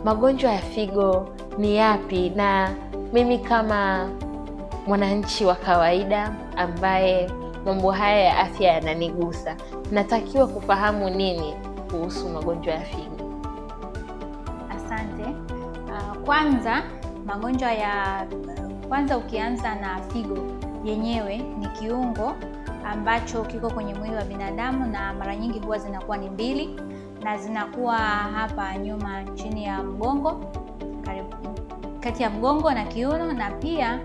magonjwa ya figo ni yapi, na mimi kama mwananchi wa kawaida ambaye mambo haya ya afya yananigusa, natakiwa kufahamu nini kuhusu magonjwa ya figo? Asante. Kwanza ukianza na figo yenyewe, ni kiungo ambacho kiko kwenye mwili wa binadamu, na mara nyingi huwa zinakuwa ni mbili, na zinakuwa hapa nyuma chini ya mgongo, kati ya mgongo na kiuno. Na pia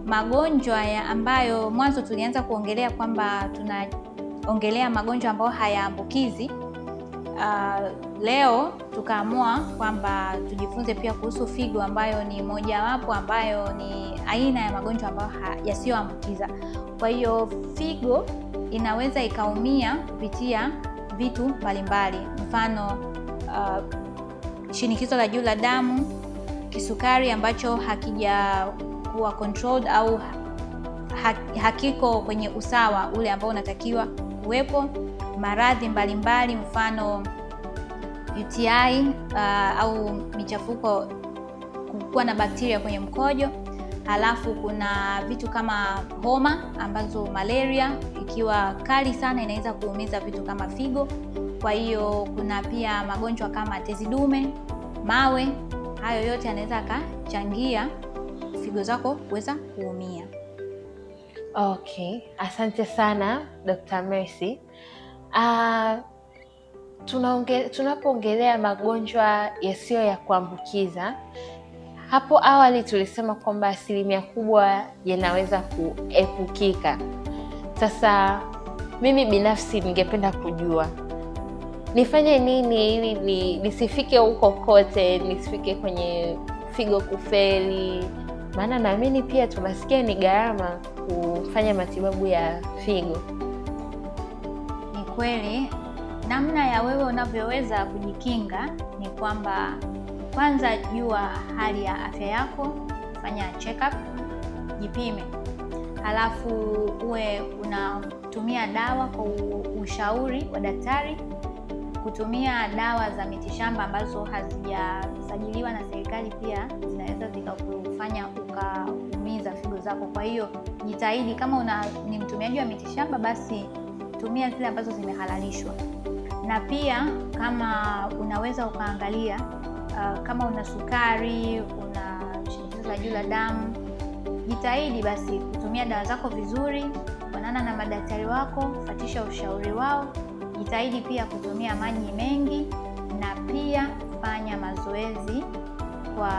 magonjwa ambayo mwanzo tulianza kuongelea kwamba tunaongelea magonjwa ambayo hayaambukizi, leo tukaamua kwamba tujifunze pia kuhusu figo, ambayo ni mojawapo ambayo ni aina ya magonjwa ambayo yasiyoambukiza. Kwa hiyo figo inaweza ikaumia kupitia vitu mbalimbali, mfano shinikizo la juu la damu, kisukari ambacho hakijakuwa controlled au hakiko kwenye usawa ule ambao unatakiwa kuwepo, maradhi mbalimbali, mfano UTI au michafuko, kuwa na bakteria kwenye mkojo. Halafu kuna vitu kama homa, ambazo malaria ikiwa kali sana inaweza kuumiza vitu kama figo. Kwa hiyo kuna pia magonjwa kama tezi dume, mawe. Hayo yote yanaweza akachangia figo zako kuweza kuumia. Okay, asante sana Dr. Mercy. Tunapoongelea magonjwa yasiyo ya kuambukiza, hapo awali tulisema kwamba asilimia kubwa yanaweza kuepukika. Sasa mimi binafsi ningependa kujua nifanye nini ili nisifike huko kote, nisifike kwenye figo kufeli, maana naamini pia tunasikia ni gharama kufanya matibabu ya figo. Ni kweli. Namna ya wewe unavyoweza kujikinga ni kwamba kwanza jua hali ya afya yako, fanya check up, jipime. Halafu uwe unatumia dawa kwa ushauri wa daktari. Kutumia dawa za mitishamba ambazo hazijasajiliwa na serikali pia zinaweza zikakufanya ukaumiza figo zako. Kwa hiyo jitahidi, kama ni mtumiaji wa mitishamba, basi tumia zile ambazo zimehalalishwa. Na pia kama unaweza ukaangalia kama una sukari, una shinikizo la juu la damu, jitahidi basi kutumia dawa zako vizuri, onana na madaktari wako, fuatisha ushauri wao. Jitahidi pia kutumia maji mengi, na pia fanya mazoezi kwa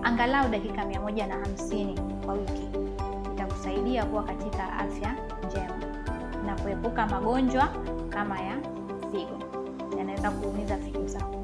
angalau dakika 150 kwa wiki. Itakusaidia kuwa katika afya njema na kuepuka magonjwa kama ya figo yanaweza kuumiza figo zako.